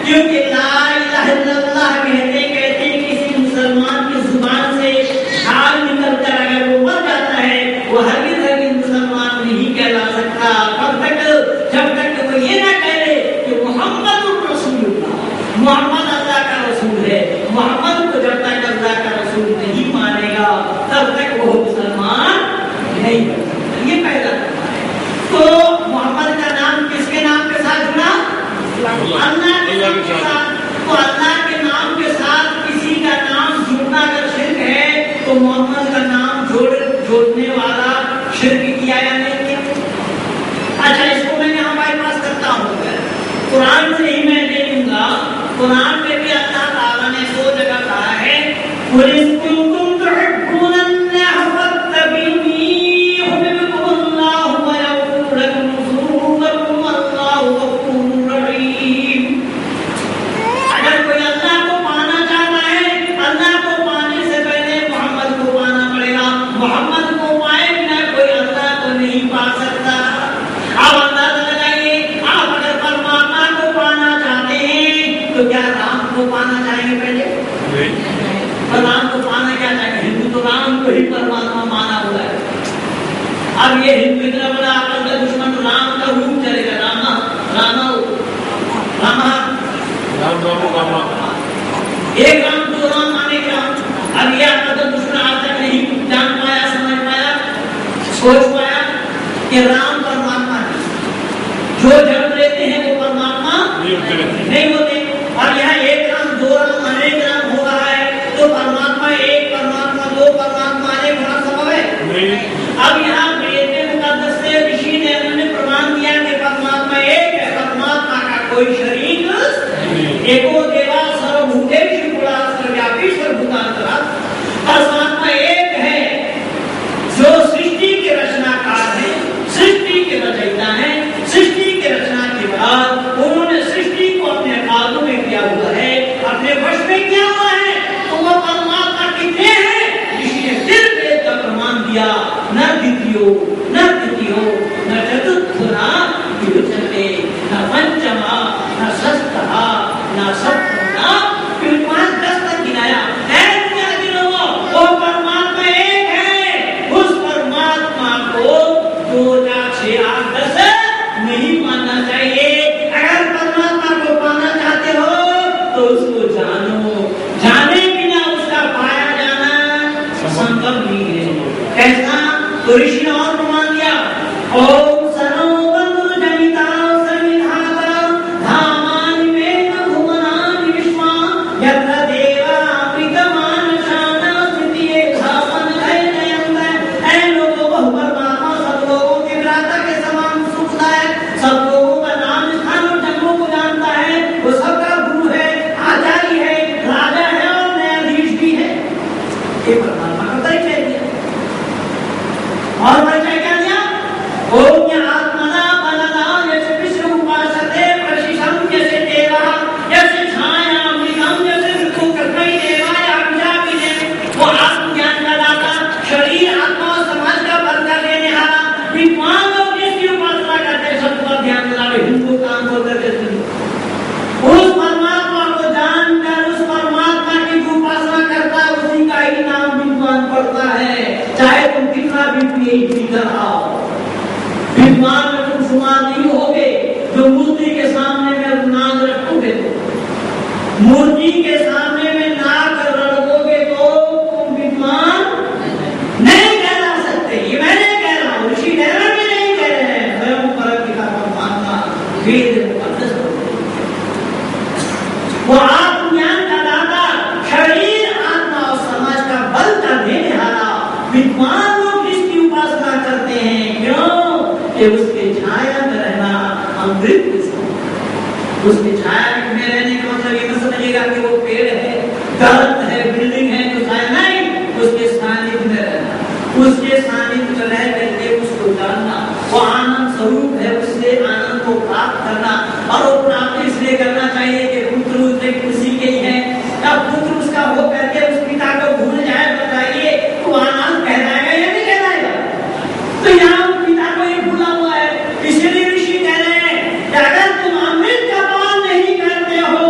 Speaker 1: क्योंकि ला इलाहा इल्लल्लाह कहते कहते किसी मुसलमान की जुबान से छाल निकल कर अगर वो मर जाता है, वो हरगिज़ हरगिज़ मुसलमान नहीं कहला सकता कब तक, जब तक वो ये ना कह ले कि मुहम्मदुर रसूलुल्लाह, मोहम्मद अल्लाह का रसूल है। मोहम्मद को जब तक अल्लाह का रसूल नहीं मानेगा तब तक वो मुसलमान नहीं बन सकता। ये पहला तो मोहम्मद का नाम किसके नाम के साथ जुड़ा? अल्लाह के नाम के साथ। तो अल्लाह के नाम के साथ किसी का नाम जुड़ना अगर शिर्क है तो मोहम्मद का नाम जोड़ने वाला शिर्क किया या नहीं किया? अच्छा, इसको मैं यहाँ बाईपास करता हूँ। कुरान से ही मैं ले लूंगा। कुरान में भी अल्लाह ताला ने 2 जगह कहा है, अब ये हिंदू इतना बड़ा आपस का दुश्मन, राम का रूप चलेगा, रामा रामा रामा
Speaker 2: राम राम रामा,
Speaker 1: एक राम दो राम माने राम। अब ये आपस का दुश्मन आज तक नहीं जान पाया, समझ पाया, सोच पाया कि राम परमात्मा है। जो जन्म लेते हैं वो परमात्मा नहीं होते। और यहाँ एक राम दो राम अनेक राम हो रहा है, तो परमात्मा एक, परमात्मा दो, परमात्मा अनेक होना संभव है? अब यहाँ ऋषि ने उन्होंने प्रमाण दिया कि परमात्मा एक है, परमात्मा का कोई शरीक एको देवा सर्वभूतेषु गुणा सर्वव्यापी सर्वभूतांतरा। परमात्मा एक है जो सृष्टि के रचनाकार है, सृष्टि के रचयिता है। सृष्टि के रचना के बाद उन्होंने सृष्टि को अपने काबू में किया हुआ है, अपने वश में किया हुआ है। तो वो परमात्मा कितने हैं? ऋषि ने फिर वेद का प्रमाण दिया, न द्वितीयो न तृतीयो न चतुर्थो विरुद्धते न पंचमा न षष्ठः न सप्तमा, फिर 5 10 तक गिनाया। वो परमात्मा एक है। उस परमात्मा को 2 4 6 8 10 नहीं मानना चाहिए। अगर परमात्मा को पाना चाहते हो तो उसको जानो, जाने बिना उसका पाया जाना संभव नहीं है। कैसा? तो ऋषि ने और प्रमाण दिया, ओम सनो बंधु जनिता संविधाता धामानि वेद भुवनानि विश्वा यत्र देवा अमृतमान शाना स्थितिये धामन धैर्ययन्त। ऐ लोगों, वह परमात्मा सब लोगों के विराता के समान सुखदायक, सब लोगों का नाम स्थान और जन्मों को जानता है। वो सबका गुरु है, आचार्य है, राजा है और न्यायाधीश भी है। ये परमात्मा का परिचय दिया। और परिचय क्या दिया? ओम आत्मना बलदा यस्य विष्णु उपासते प्रशिशम यस्य देवा यस्य छाया अमृतम यस्य ऋतु कर्मणि देवाय अभिजापिने। वो आत्मज्ञान का दाता, शरीर आत्मा और समाज का बल कर देने वाला, विद्वान लोग जिसकी उपासना करते सब पर ध्यान देना। हिंदू काम को करते उस परमात्मा को जानकर उस परमात्मा की जो उपासना करता है उसी का ही नाम विद्वान पड़ता है। चाहे तुम कितना भी पीएचडी कराओ, विद्वान में तुम शुमार नहीं होगे। जो मूर्ति के सामने में नाक रखोगे तो, मूर्ति के सामने में नाक रखोगे तो तुम विद्वान नहीं कहला सकते। ये मैं नहीं कह रहा हूँ, ऋषि धैर्य भी नहीं कह रहे हैं। स्वयं परम परमात्मा वेद मुकद्दस वो आत्मज्ञान का दाता, शरीर आत्मा और समाज का बल का देने वाला। विद्वान लोग जिसकी उपासना करते हैं, क्यों? कि उसके छाया में रहना अमृत के समान। उसकी छाया में रहने का मतलब ये मत समझिएगा कि वो पेड़ है, दरख्त है, बिल्डिंग है तो छाया नहीं। उसके सानिध्य में रहना, उसके सानिध्य में रह करके उसको जानना, वो आनंद स्वरूप है, उससे आनंद को प्राप्त करना। और वो प्राप्त इसलिए करना चाहिए कि पुत्र उसने खुशी के ही है। तब पुत्र उसका हो करके उस पिता को भूल जाए, बताइए तो आनंद कहलाएगा या नहीं कहलाएगा? तो यहाँ पिता को ही भूला हुआ है। इसलिए ऋषि कह रहे हैं कि अगर तुम अमृत का पान नहीं करते हो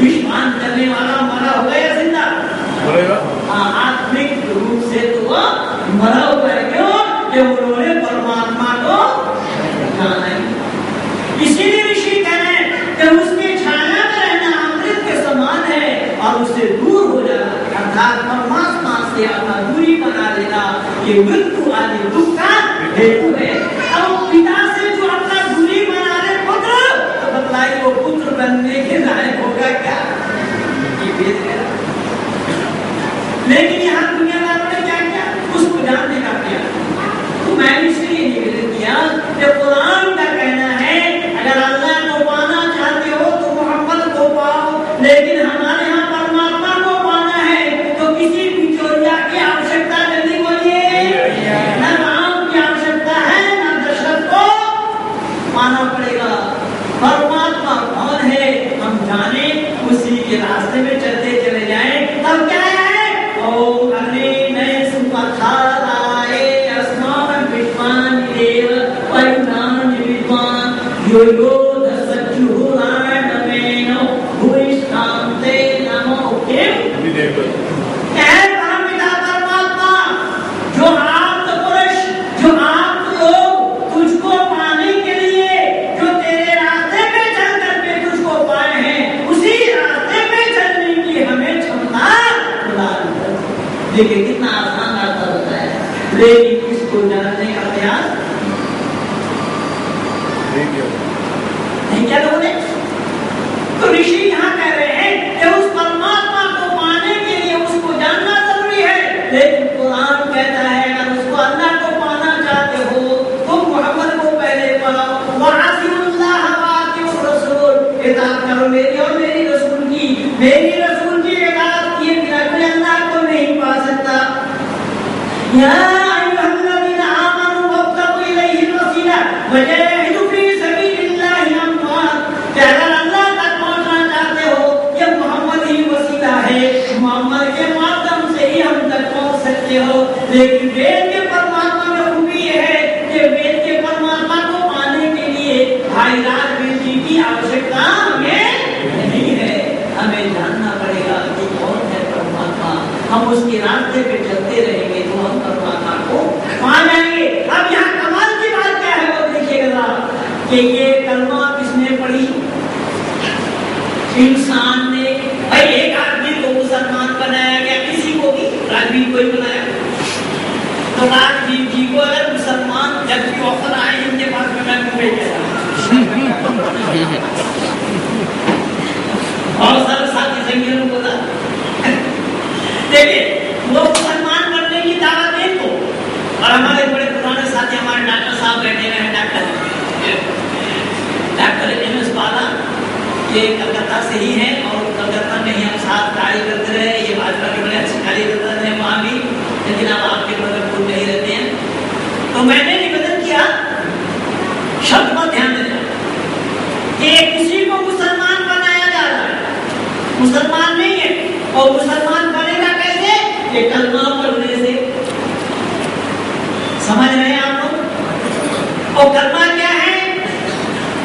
Speaker 1: विश्वान करने वाला मरा हुआ या जिंदा?
Speaker 2: बोलेगा
Speaker 1: आत्मिक रूप से तो वो मरा हुआ है। क्यों? कि उन्होंने परमात्मा को जाना ही। इसीलिए ऋषि कह रहे हैं कि उसके छाया में रहना अमृत के समान है और उससे दूर हो जाना अर्थात परमात्मा से अपना दूरी बना लेना ये मृत्यु आदि दुख का हेतु है। अब पिता से जो अपना दूरी बना ले पुत्र, तो बतलाइए वो पुत्र बनने के लायक होगा क्या? ये वेद है। लेकिन यहाँ दुनिया वालों ने क्या किया? उसको जानने का किया। तो मैंने इसलिए निवेदन किया कि कुरान का कहना है अगर अल्लाह को पाना चाहते हो तो मोहम्मद को पाओ, लेकिन हमारे यहाँ परमात्मा को पाना है तो किसी बिचौलिया की आवश्यकता नहीं। बोलिए न राम की आवश्यकता है न दशरथ को पाना पड़ेगा। परमात्मा कौन है हम जाने, उसी के रास्ते में चलते चले जाएं। तब क्या है? ओम अग्नि नए सुपथाराय अस्मान् विद्वान् देव परिणाम विद्वान यो यो दसचुराय नमेनो भूइष्ठान्ते नमो किम परमपिता परमात्मा जो आप पुरुष जो आप लोग तुझको पाने के लिए जो तेरे रास्ते पे चल करके तुझको पाए हैं उसी रास्ते पे चलने की हमें क्षमता प्रदान कर। देखिए कितना आसान रास्ता होता है, लेकिन इसको जानने का प्रयास नहीं क्या लोगों ने। तो ऋषि यहाँ कह रहे हैं कि उस परमात्मा को पाने के लिए उसको जानना जरूरी है, लेकिन कुरान कहता है अगर उसको अल्लाह को पाना चाहते हो तो मोहम्मद को पहले पाओ। वासिउल्लाह वासिउर रसूल, इताअत करो मेरी और मेरी रसूल की। मेरी रसूल की इताअत किए बिना कोई अल्लाह को नहीं पा सकता। या अय्युहल्लज़ीना आमनू वब्तगू इलैहिल वसीला वजाहिदू फी सबीलिल्लाहि अमवात। अगर अल्लाह तक पहुंचना चाहते हो ये मोहम्मद ही वसीला है, मोहम्मद के माध्यम से ही हम तक पहुंच सकते हो। लेकिन वेद के परमात्मा में खूबी ये है कि वेद के परमात्मा को पाने के लिए भाई राजवीर जी की आवश्यकता हमें नहीं है। हमें जानना पड़ेगा कि कौन है परमात्मा। हम उसके रास्ते पे चलते रहेंगे तो हम परमात्मा को पा जाएंगे। अब यहाँ कमाल की बात क्या है वो देखिएगा कि ये कलमा किसने पढ़ी? इंसान ने। भाई एक आदमी को मुसलमान बनाया गया, किसी को भी राजवीर को ही बनाया। तो राजवीर जी को अगर मुसलमान जब भी ऑफर आए इनके पास में मैं मुंबई गया बहुत सारे साथी संगियों ने बोला देखिए वो मुसलमान बनने की दावत दे तो, और हमारे बड़े पुराने साथी हमारे डॉक्टर साहब बैठे हुए हैं, डॉक्टर एम एस बाला, ये कलकत्ता से ही हैं और कलकत्ता में ही हम साथ कार्य करते रहे। ये भाजपा के बड़े अच्छे कार्यकर्ता रहे वहाँ भी, लेकिन अब आपके बदलपुर नहीं रहते हैं। तो मैंने निवेदन किया शब्द पर ध्यान देना कि किसी को मुसलमान बनाया जा रहा है, मुसलमान नहीं है और मुसलमान बनेगा कैसे? ये कलमा पढ़ने से। समझ रहे हैं आप लोग? और कलमा क्या है?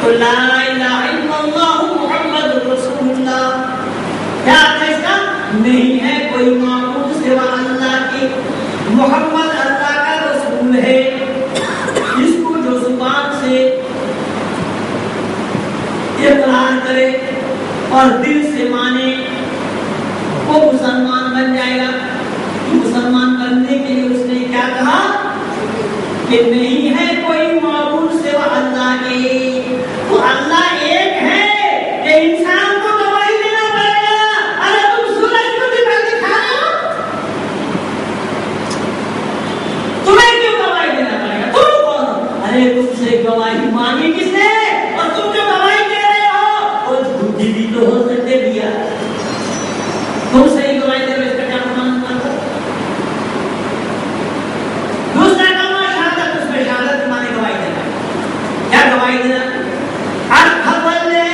Speaker 1: तो ला इलाहा इल्लल्लाह मुहम्मदुर रसूलुल्लाह। क्या अर्थ है इसका? नहीं है कोई माबूद सिवा अल्लाह के, मोहम्मद अल्लाह का रसूल है। इसको जो जुबान से इकरार करे और दिल से माने वो मुसलमान बन जाएगा। मुसलमान बनने के लिए उसने क्या कहा कि नहीं है कोई माबूद सिवा अल्लाह के। तो अल्लाह एक है कि इंसान को गवाही देना पड़ेगा। अरे तुम सूरज को दिखा रहे हो, तुम्हें क्यों गवाही देना पड़ेगा? तुम कौन हो? अरे तुमसे गवाही मांगी किसने? और तुम जो गवाही दे रहे हो वो झूठी भी तो हो सकते भैया। तुम सही गवाही दे रहे हो, इसका क्या प्रमाण मानते? दूसरा काम शहादत, उसमें शहादत माने गवाही देना। क्या गवाही देना? अशहदु अन ला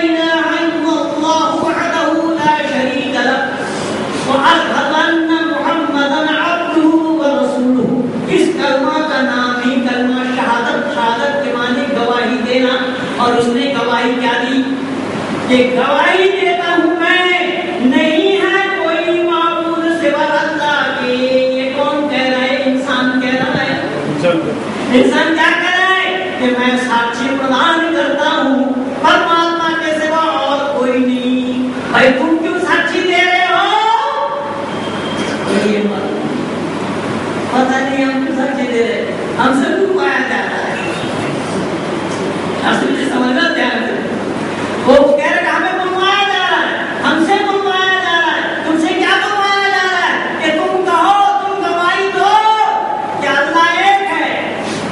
Speaker 1: इलाहा इल्लल्लाह वहदहु ला शरीक लह व अशहदु अन्ना मुहम्मदन अब्दुहु व रसूलुहु। इस कलमा का नाम ही कलमा शहादत। शहादत के माने गवाही देना। और उसने गवाही क्या दी? कि गवाही देता हूं इंसान क्या करे कि मैं साक्षी प्रदान करता हूँ परमात्मा के सिवा और कोई नहीं। भाई तुम क्यों साक्षी दे रहे हो? ये पता नहीं हम क्यों साक्षी दे रहे, हमसे बुलवाया जा रहा है। मुझे समझना ध्यान से, वो कह रहे हमें बुलवाया जा रहा है, हमसे बुलवाया जा रहा है। तुमसे क्या बुलवाया जा रहा है कि तुम कहो, तुम गवाही दो कि अल्लाह एक है।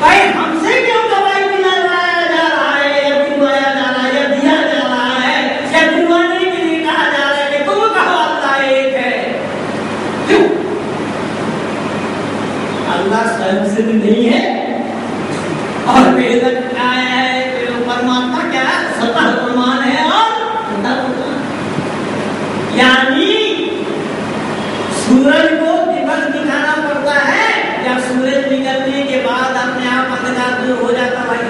Speaker 1: भाई हमसे क्यों गवाही दिलवाया जा रहा है या दिलवाया जा रहा है या दिया जा रहा है या दिलवाने के लिए कहा जा रहा है कि तुम कहो अल्लाह एक है? क्यों? अल्लाह स्वयं सिद्ध नहीं है और वेद क्या है? परमात्मा क्या है? सतह प्रमाण है और यानी सूरज को दिवस दिखाना पड़ता है या सूरज निकलने के बाद अपने आप अंधकार दूर हो जाता? भाई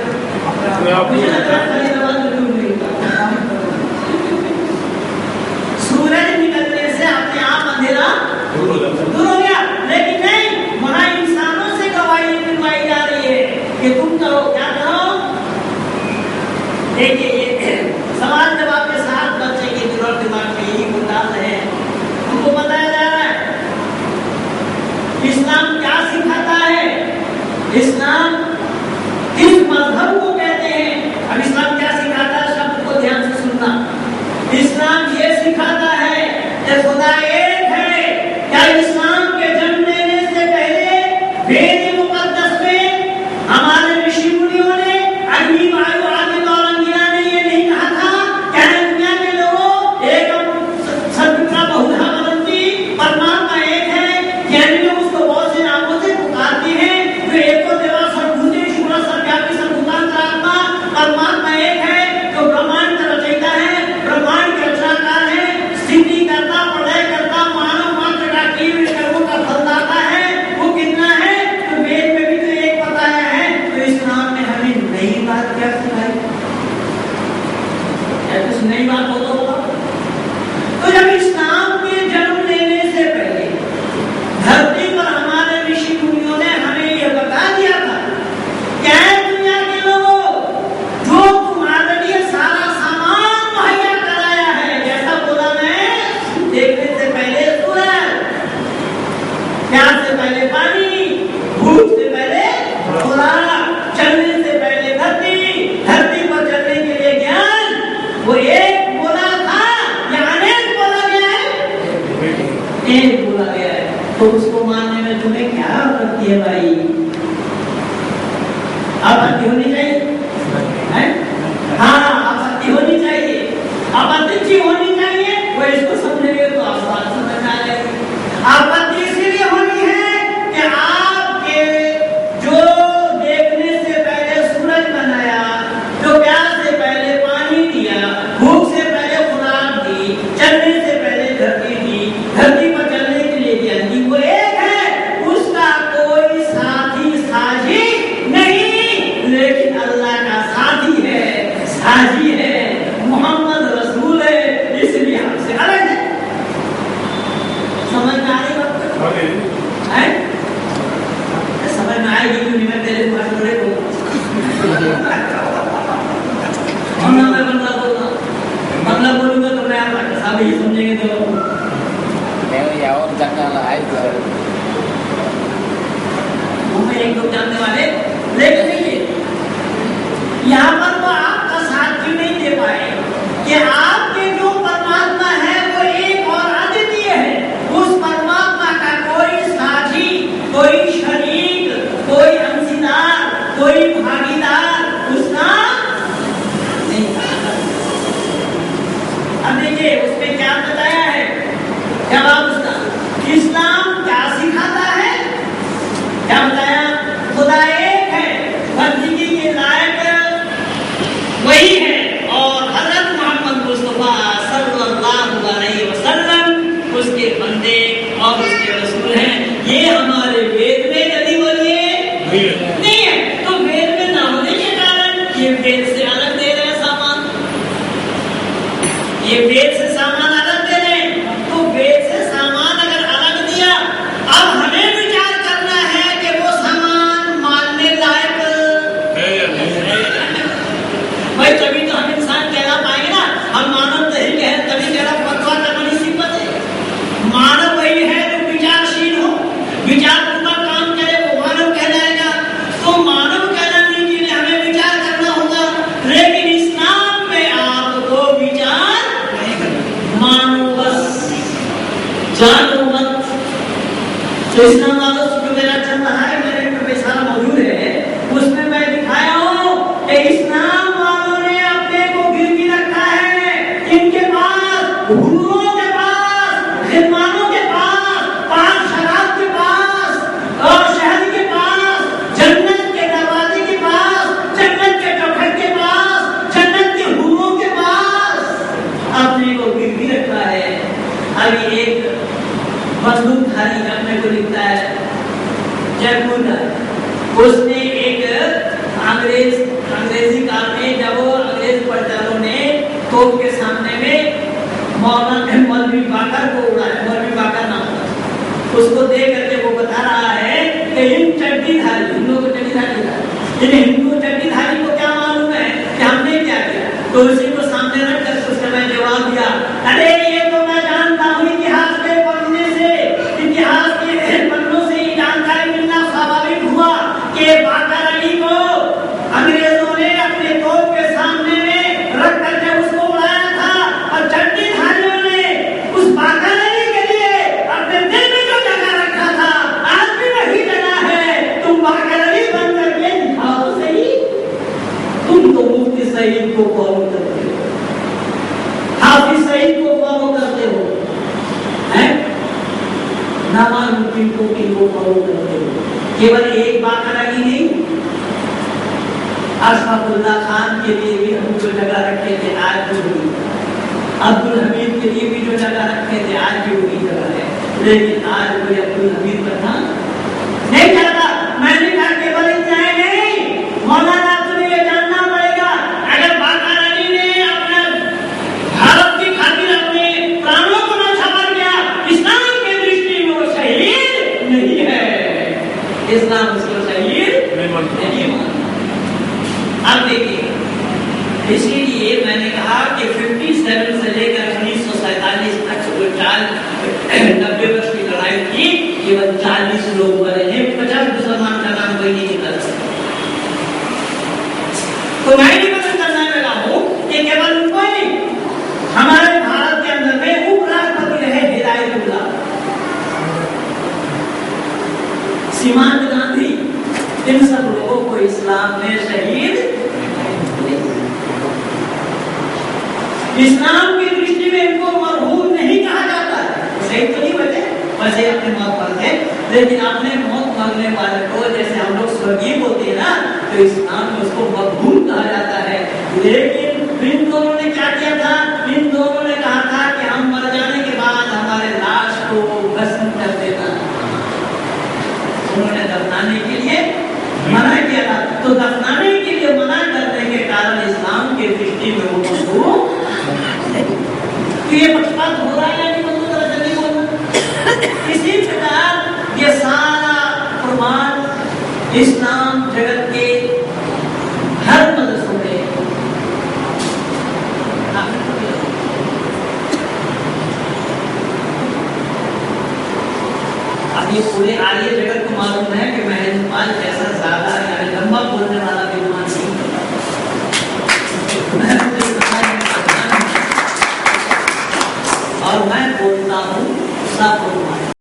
Speaker 1: सूरज निकलने से अपने आप अंधेरा दूर हो गया। लेकिन नहीं, वहां इंसानों से गवाही दिलवाई जा रही है कि तुम करो, क्या करो? देखिए ये सवाल जवाब के साथ बच्चे के दिल और दिमाग में यही होता है। हमको बताया जा रहा है इस्लाम क्या सिखाता है, इस्लाम किस मजहब को कहते हैं। अब इस्लाम क्या सिखाता है, शब्द को ध्यान से सुनना। इस्लाम ये सिखाता है कि खुदा एक है। क्या इस्लाम के जन्म लेने से पहले वेद मुकद्दस में हमारे ऋषि मुनियों ने अग्नि वायु आदि औरंगिया ने ये नहीं कहा था क्या दुनिया के लोगों एक सत्ता बहुधा बनती परमात्मा एक है? यानी लोग उसको बहुत से नामों से पुकारते हैं, जो एको देवा सर्वभूतेषु सर्वव्यापी सर्वभूतांतरात्मा परमात्मा एक है, जो ब्रह्मांड का रचयिता है, ब्रह्मांड के रचनाकार है, स्थिति करता, प्रलय करता, मानव मात्र का किए कर्मों का फलदाता है। वो कितना है तो वेद में भी तो एक बताया है। तो इस्लाम में हमें नई बात क्या सिखाई? क्या कुछ नई बात हो तो होगा? तो जब इस्लाम के जन्म लेने से पहले धरती पर हमारे ऋषि मुनियों ने हमें यह बता दिया था, क्या है दुनिया के लोगों, जो तुम्हारे लिए सारा सामान मुहैया कराया है। जैसा बोला मैं, देखने से पहले सूरज, प्यास से पहले पानी, भूख से पहले खुराक, चलने से पहले धरती, धरती पर चलने के लिए ज्ञान। वो एक बोला था या अनेक बोला गया है? एक बोला गया है। तो उसको मानने में तुम्हें क्या आपत्ति है भाई? आपत्ति होनी चाहिए, है? हाँ, आपत्ति होनी चाहिए, आपत्ति होनी चाहिए। वो इसको समझेंगे तो आप बात समझ आ जाएगी। आपत्ति इसीलिए होनी है कि आपके जो देखने से पहले सूरज बनाया, जो प्यास से पहले पानी दिया, भूख से पहले खुराक दी, चलने से पहले धरती दी, धरती पर चलने के लिए ज्ञान दी, वो एक है, उसका कोई साथी साझी नहीं। लेकिन अल्लाह का साथी है, साझी है, मोहम्मद रसूल है, इसलिए हमसे अलग है। समझ में आ रही बात? है? समझ में आएगी क्यों नहीं? मैं तेरे मास्टरे को मैं बंगला बोलूंगा, बंगला बोलूंगा तो मैं आप सब ही समझेंगे। तो मैं एक दो जानने वाले, लेकिन देखिए यहाँ पर वो आपका साथ क्यों नहीं दे पाए कि आपके जो परमात्मा है वो एक और अद्वितीय है। उस परमात्मा का कोई साझी, कोई शरीक, कोई अंशीदार, कोई भागीदार उसका नहीं। अब देखिए उसमें क्या बताया है, जवाब उसका। इस्लाम क्या सिखाता है? क्या बताया? खुदा एक है, बंदगी के लायक वही है और हज़रत मोहम्मद मुस्तफा सल्लल्लाहु अलैहि वसल्लम उसके बंदे और उसके रसूल हैं। ये हमारे वेद में कभी बोलिए नहीं है। तो वेद में ना होने के कारण ये वेद से अलग दे रहे हैं सामान, ये वेद से सामान अलग दे रहे हैं। तो वेद से सामान अगर अलग दिया, अब हमें विचार करना है कि वो सामान मानने लायक जान दो मत। तो इस्लाम वालों से जो मेरा चल रहा है, मेरे पे सारा मौजूद है, उसमें मैं दिखाया हूं कि इस्लाम वालों ने अपने को गिरवी रखा है। इनके पास हुरों के पास, खिलमानों के पास, पाक शराब के पास और शहद के पास, जन्नत के दरवाजे के पास, जन्नत के चौखट के पास, जन्नत के हुरों के पास अपने को गिरवी रखा है। अभी एक बंदूकधारी अपने को लिखता है जयपुर का, उसने एक अंग्रेजी काल में जब वो अंग्रेज पड़तालों ने तोप के सामने में मौलवी बाकर को उड़ाया, मौलवी बाकर नाम था, उसको देख करके वो बता रहा है कि इन चड्डीधारी हिंदुओं को चड्डीधारी था, इन हिंदू चड्डीधारी को क्या मालूम है कि हमने क्या किया। तो उसी को सामने रख कर उसने मैं जवाब दिया, अरे ये तो मैं जानता हूँ, इतिहास के पढ़ने से, इतिहास के पन्नों से ये जानकारी मिलना स्वाभाविक हुआ कि बाकर अली को अंग्रेजों ने अपने तोप के सामने में रख करके उसको उड़ाया था, और चड्डीधारियों ने उस बाकर अली के लिए अपने दिल में जो जगह रखा था आज भी वही जगह है। तुम बाकर अली बन करके दिखाओ सही, तुम तो मुफ्ती सईद को फॉलो करते हो, हाफिज सईद को फॉलो करते हो, हैं? नामानुद्दीन को किनको फॉलो करते हो। केवल एक बाकर अली नहीं, अशफाकुल्लाह खान के लिए भी हम जो जगह रखे थे आज भी वही, अब्दुल हमीद के लिए भी जो जगह रखे थे आज भी वही जगह है। लेकिन आज कोई अब्दुल हमीद पर था नहीं चाहता। मैंने कहा केवल इतना नहीं, मौलाना तुम्हें ये जानना पड़ेगा, अगर बाकर अली ने अपना भारत की खातिर अपने प्राणों को न्यौछावर किया, इस्लाम की दृष्टि में वो शहीद नहीं है, इस्लाम उसको शहीद नहीं मानता। अब देखिए, इसीलिए मैंने कहा कि 57 से लेकर 1947 तक जो 90 वर्ष की लड़ाई थी, केवल 40 लोग मरे हैं, 50 मुसलमान का नाम कोई नहीं निकल सकता। तो मैं भी पसंद करने लगा हूं कि केवल उनको नहीं, हमारे भारत के अंदर में उपराष्ट्रपति रहे हिदायतुल्लाह, सीमांत गांधी, इन सब लोगों को इस्लाम ने शहीद, इस्लाम की दृष्टि में इनको मरहूम नहीं कहा जाता है। शहीद तो नहीं बचे, वैसे अपने मौत पर थे, लेकिन अपने मौत मांगने वाले को जैसे हम लोग स्वर्गीय बोलते हैं ना, तो इस्लाम में उसको मरहूम कहा जाता है। लेकिन इन दोनों ने क्या किया था, इन दोनों ने कहा था कि हम मर जाने के बाद हमारे लाश को भस्म कर देना, उन्होंने दफनाने के लिए मना किया था। तो दफनाने के लिए मना करने के कारण इस्लाम की दृष्टि में वो मरहूम, तो ये पक्षपात हो रहा है कि मतलब जरा जल्दी बोलना। इसी प्रकार ये सारा प्रमाण इस्लाम जगत के हर मदरसों में, अब ये पूरे आर्य जगत को मालूम है कि महजपाल जैसा ज्यादा यानी लंबा बोलने वाला विद्वान नहीं होता। और मैं बोलता हूँ सब